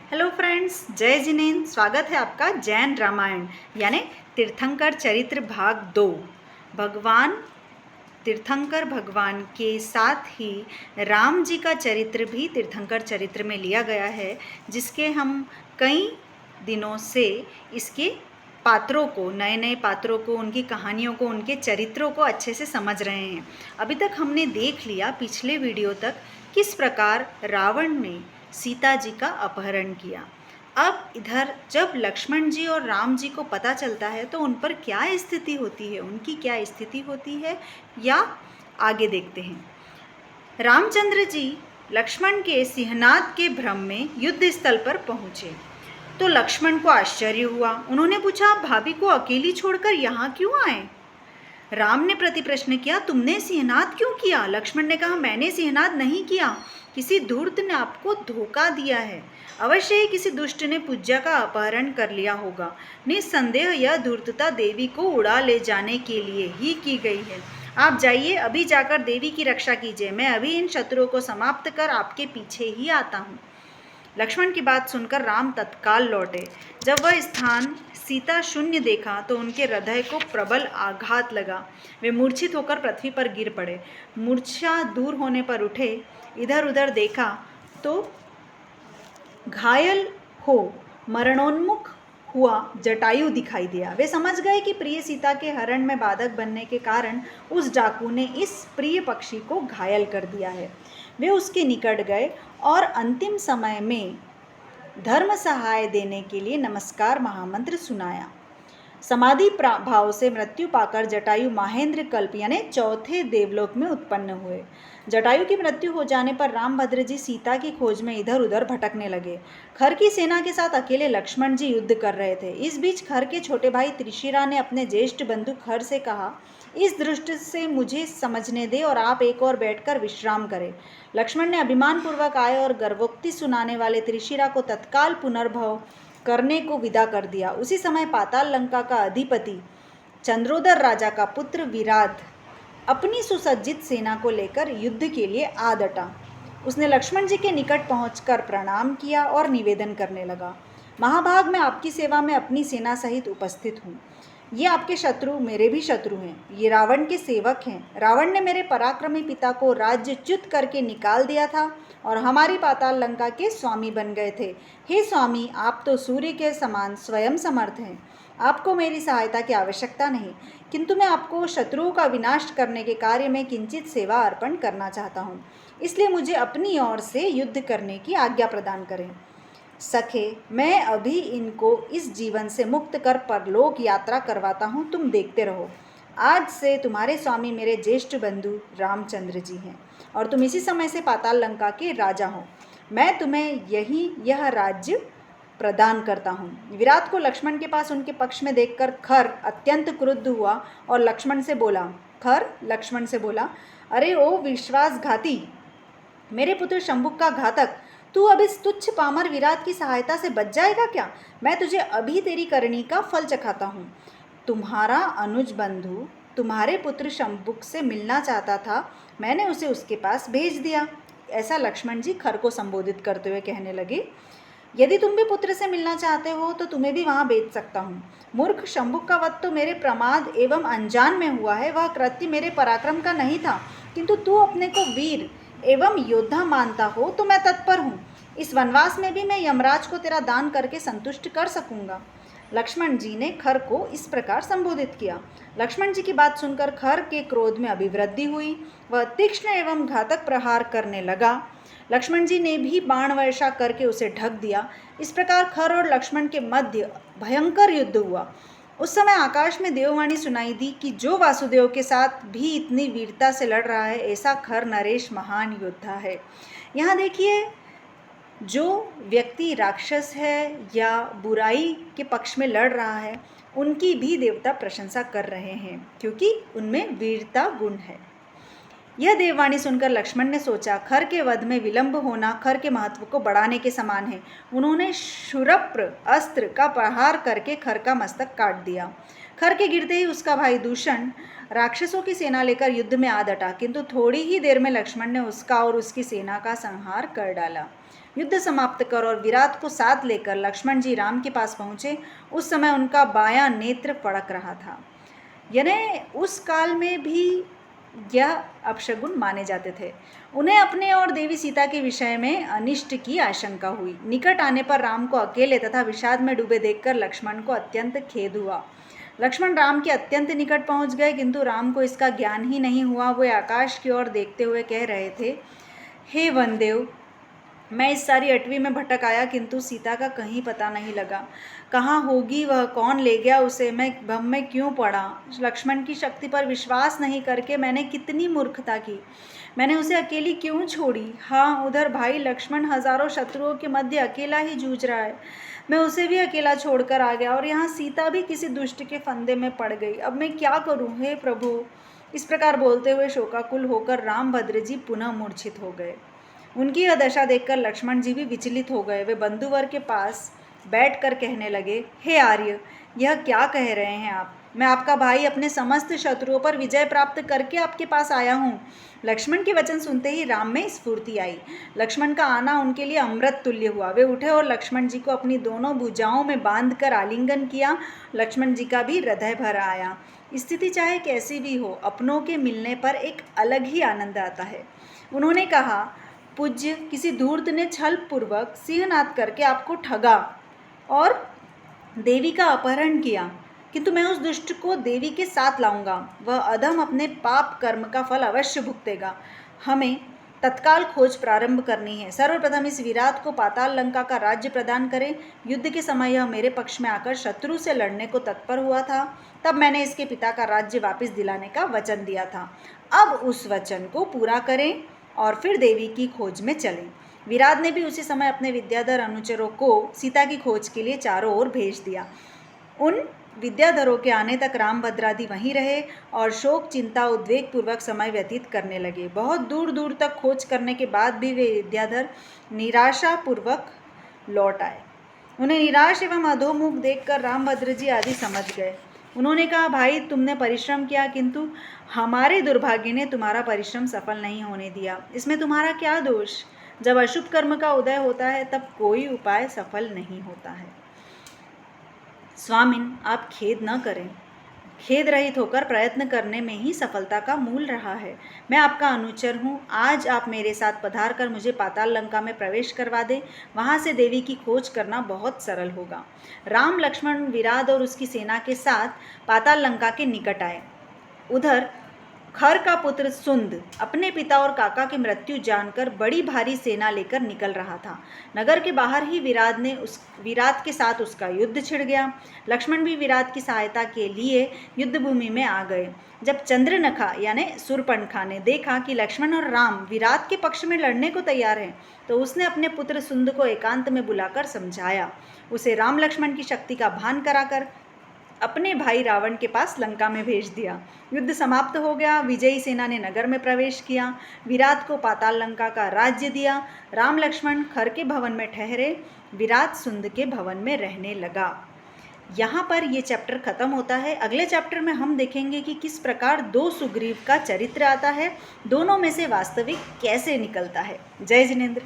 Hello friends, जय जिनेंद्र। स्वागत है आपका जैन रामायण यानी तीर्थंकर चरित्र भाग 2। भगवान तीर्थंकर भगवान के साथ ही राम जी का चरित्र भी तीर्थंकर चरित्र में लिया गया है, जिसके हम कई दिनों से इसके पात्रों को, नए नए पात्रों को, उनकी कहानियों को, उनके चरित्रों को अच्छे से समझ रहे हैं। अभी तक हमने देख लिया पिछले वीडियो तक किस प्रकार रावण ने सीता जी का अपहरण किया। अब इधर जब लक्ष्मण जी और राम जी को पता चलता है तो उन पर क्या स्थिति होती है, उनकी क्या स्थिति होती है, या आगे देखते हैं। रामचंद्र जी लक्ष्मण के सिंहनाद के भ्रम में युद्ध स्थल पर पहुंचे तो लक्ष्मण को आश्चर्य हुआ। उन्होंने पूछा, आप भाभी को अकेली छोड़कर यहाँ क्यों आए? राम ने प्रति प्रश्न किया, तुमने सिंहनाद क्यों किया? लक्ष्मण ने कहा, मैंने सिंहनाद नहीं किया, किसी धूर्त ने आपको धोखा दिया है। अवश्य ही किसी दुष्ट ने पूज्या का अपहरण कर लिया होगा। निस्संदेह यह धूर्तता देवी को उड़ा ले जाने के लिए ही की गई है। आप जाइए, अभी जाकर देवी की रक्षा कीजिए। मैं अभी इन शत्रुओं को समाप्त कर आपके पीछे ही आता हूँ। लक्ष्मण की बात सुनकर राम तत्काल लौटे। जब वह स्थान सीता शून्य देखा तो उनके हृदय को प्रबल आघात लगा। वे मूर्छित होकर पृथ्वी पर गिर पड़े। मूर्छा दूर होने पर उठे, इधर उधर देखा तो घायल हो मरणोन्मुख हुआ जटायु दिखाई दिया। वे समझ गए कि प्रिय सीता के हरण में बाधक बनने के कारण उस डाकू ने इस प्रिय पक्षी को घायल कर दिया है। वे उसके निकट गए और अंतिम समय में धर्म सहाय देने के लिए नमस्कार महामंत्र सुनाया। समाधि भाव से मृत्यु पाकर जटायु महेंद्र कल्प यानी चौथे देवलोक में उत्पन्न हुए। जटायु की मृत्यु हो जाने पर रामभद्र जी सीता की खोज में इधर उधर भटकने लगे। खर की सेना के साथ अकेले लक्ष्मण जी युद्ध कर रहे थे। इस बीच खर के छोटे भाई त्रिशिरा ने अपने ज्येष्ठ बंधु खर से कहा, इस दृष्टि से मुझे समझने दे और आप एक और बैठकर विश्राम करें। लक्ष्मण ने अभिमान पूर्वक आए और गर्वोक्ति सुनाने वाले त्रिशिरा को तत्काल पुनर्भव करने को विदा कर दिया। उसी समय पाताल लंका का अधिपति चंद्रोदर राजा का पुत्र विराट अपनी सुसज्जित सेना को लेकर युद्ध के लिए आ डटा। उसने लक्ष्मण जी के निकट पहुंचकर प्रणाम किया और निवेदन करने लगा, महाभाग, मैं आपकी सेवा में अपनी सेना सहित उपस्थित हूँ। ये आपके शत्रु मेरे भी शत्रु हैं। ये रावण के सेवक हैं। रावण ने मेरे पराक्रमी पिता को राज्यच्युत करके निकाल दिया था और हमारी पाताल लंका के स्वामी बन गए थे। हे स्वामी, आप तो सूर्य के समान स्वयं समर्थ हैं। आपको मेरी सहायता की आवश्यकता नहीं, किंतु मैं आपको शत्रुओं का विनाश करने के कार्य में किंचित सेवा अर्पण करना चाहता हूँ। इसलिए मुझे अपनी ओर से युद्ध करने की आज्ञा प्रदान करें। सखे, मैं अभी इनको इस जीवन से मुक्त कर परलोक यात्रा करवाता हूँ, तुम देखते रहो। आज से तुम्हारे स्वामी मेरे ज्येष्ठ बंधु रामचंद्र जी हैं और तुम इसी समय से पाताल लंका के राजा हो। मैं तुम्हें यह राज्य प्रदान करता हूँ। विराट को लक्ष्मण के पास उनके पक्ष में देखकर खर अत्यंत क्रुद्ध हुआ और लक्ष्मण से बोला, अरे ओ विश्वासघाती, मेरे पुत्र शंभुक का घातक, तू अब इस तुच्छ पामर विराट की सहायता से बच जाएगा क्या? मैं तुझे अभी तेरी करनी का फल चखाता हूँ। तुम्हारा अनुज बंधु तुम्हारे पुत्र शंभुक से मिलना चाहता था, मैंने उसे उसके पास भेज दिया। ऐसा लक्ष्मण जी खर को संबोधित करते हुए कहने लगे, यदि तुम भी पुत्र से मिलना चाहते हो तो तुम्हें भी वहाँ भेज सकता हूँ। मूर्ख शंभुक का वध तो मेरे प्रमाद एवं अनजान में हुआ है। वह कृत्य मेरे पराक्रम का नहीं था, किंतु तू अपने को वीर एवं योद्धा मानता हो तो मैं तत्पर हूँ। इस वनवास में भी मैं यमराज को तेरा दान करके संतुष्ट कर सकूंगा। लक्ष्मण जी ने खर को इस प्रकार संबोधित किया। लक्ष्मण जी की बात सुनकर खर के क्रोध में अभिवृद्धि हुई। वह तीक्ष्ण एवं घातक प्रहार करने लगा। लक्ष्मण जी ने भी बाण वर्षा करके उसे ढक दिया। इस प्रकार खर और लक्ष्मण के मध्य भयंकर युद्ध हुआ। उस समय आकाश में देववाणी सुनाई दी कि जो वासुदेव के साथ भी इतनी वीरता से लड़ रहा है, ऐसा खर नरेश महान योद्धा है। यहाँ देखिए, जो व्यक्ति राक्षस है या बुराई के पक्ष में लड़ रहा है, उनकी भी देवता प्रशंसा कर रहे हैं, क्योंकि उनमें वीरता गुण है। यह देववाणी सुनकर लक्ष्मण ने सोचा, खर के वध में विलंब होना खर के महत्व को बढ़ाने के समान है। उन्होंने शूरप्र अस्त्र का प्रहार करके खर का मस्तक काट दिया। खर के गिरते ही उसका भाई दूषण राक्षसों की सेना लेकर युद्ध में आ डटा, किंतु थोड़ी ही देर में लक्ष्मण ने उसका और उसकी सेना का संहार कर डाला। युद्ध समाप्त कर और विराट को साथ लेकर लक्ष्मण जी राम के पास पहुँचे। उस समय उनका बायां नेत्र फड़क रहा था। यानी उस काल में भी यह अपशगुन माने जाते थे। उन्हें अपने और देवी सीता के विषय में अनिष्ट की आशंका हुई। निकट आने पर राम को अकेले तथा विषाद में डूबे देखकर लक्ष्मण को अत्यंत खेद हुआ। लक्ष्मण राम के अत्यंत निकट पहुंच गए, किंतु राम को इसका ज्ञान ही नहीं हुआ। वे आकाश की ओर देखते हुए कह रहे थे, हे वनदेव, मैं इस सारी अटवी में भटक आया, किंतु सीता का कहीं पता नहीं लगा। कहाँ होगी वह, कौन ले गया उसे, मैं भ्रम में क्यों पड़ा। लक्ष्मण की शक्ति पर विश्वास नहीं करके मैंने कितनी मूर्खता की। मैंने उसे अकेली क्यों छोड़ी। हाँ, उधर भाई लक्ष्मण हजारों शत्रुओं के मध्य अकेला ही जूझ रहा है। मैं उसे भी अकेला छोड़कर आ गया और यहाँ सीता भी किसी दुष्ट के फंदे में पड़ गई। अब मैं क्या करूँ, हे प्रभु। इस प्रकार बोलते हुए शोकाकुल होकर रामभद्र जी पुनः मूर्छित हो गए। उनकी यह दशा देखकर लक्ष्मण जी भी विचलित हो गए। वे बंधुवर के पास बैठकर कहने लगे, हे आर्य, यह क्या कह रहे हैं आप। मैं आपका भाई अपने समस्त शत्रुओं पर विजय प्राप्त करके आपके पास आया हूँ। लक्ष्मण के वचन सुनते ही राम में स्फूर्ति आई। लक्ष्मण का आना उनके लिए अमृत तुल्य हुआ। वे उठे और लक्ष्मण जी को अपनी दोनों भुजाओं में बांधकर आलिंगन किया। लक्ष्मण जी का भी हृदय भर आया। स्थिति चाहे कैसी भी हो, अपनों के मिलने पर एक अलग ही आनंद आता है। उन्होंने कहा, पूज्य, किसी धूर्त ने छल पूर्वक सिंहनाद करके आपको ठगा और देवी का अपहरण किया, किंतु मैं उस दुष्ट को देवी के साथ लाऊंगा। वह अधम अपने पाप कर्म का फल अवश्य भुगतेगा। हमें तत्काल खोज प्रारंभ करनी है। सर्वप्रथम इस विराट को पाताल लंका का राज्य प्रदान करें। युद्ध के समय यह मेरे पक्ष में आकर शत्रु से लड़ने को तत्पर हुआ था। तब मैंने इसके पिता का राज्य वापस दिलाने का वचन दिया था। अब उस वचन को पूरा करें और फिर देवी की खोज में चलें। विराट ने भी उसी समय अपने विद्याधर अनुचरों को सीता की खोज के लिए चारों ओर भेज दिया। उन विद्याधरों के आने तक रामभद्रादि वहीं रहे और शोक, चिंता, उद्वेग पूर्वक समय व्यतीत करने लगे। बहुत दूर दूर तक खोज करने के बाद भी वे विद्याधर निराशापूर्वक लौट आए। उन्हें निराश एवं अधोमुख देखकर रामभद्र जी आदि समझ गए। उन्होंने कहा, भाई, तुमने परिश्रम किया, किंतु हमारे दुर्भाग्य ने तुम्हारा परिश्रम सफल नहीं होने दिया। इसमें तुम्हारा क्या दोष। जब अशुभ कर्म का उदय होता है तब कोई उपाय सफल नहीं होता है। स्वामिन, आप खेद न करें। खेद रहित होकर प्रयत्न करने में ही सफलता का मूल रहा है। मैं आपका अनुचर हूँ। आज आप मेरे साथ पधार कर मुझे पाताल लंका में प्रवेश करवा दें। वहाँ से देवी की खोज करना बहुत सरल होगा। राम, लक्ष्मण, विराट और उसकी सेना के साथ पाताल लंका के निकट आए। उधर खर का पुत्र सुंद अपने पिता और काका की मृत्यु जानकर बड़ी भारी सेना लेकर निकल रहा था। नगर के बाहर ही विराट के साथ उसका युद्ध छिड़ गया। लक्ष्मण भी विराट की सहायता के लिए युद्ध भूमि में आ गए। जब चंद्रनखा यानी शूर्पणखा ने देखा कि लक्ष्मण और राम विराट के पक्ष में लड़ने को तैयार हैं, तो उसने अपने पुत्र सुंद को एकांत में बुलाकर समझाया। उसे राम लक्ष्मण की शक्ति का भान कराकर अपने भाई रावण के पास लंका में भेज दिया। युद्ध समाप्त हो गया। विजयी सेना ने नगर में प्रवेश किया। विराट को पाताल लंका का राज्य दिया। राम लक्ष्मण खर के भवन में ठहरे। विराट सुंद के भवन में रहने लगा। यहाँ पर ये चैप्टर खत्म होता है। अगले चैप्टर में हम देखेंगे कि किस प्रकार दो सुग्रीव का चरित्र आता है, दोनों में से वास्तविक कैसे निकलता है। जय जिनेंद्र।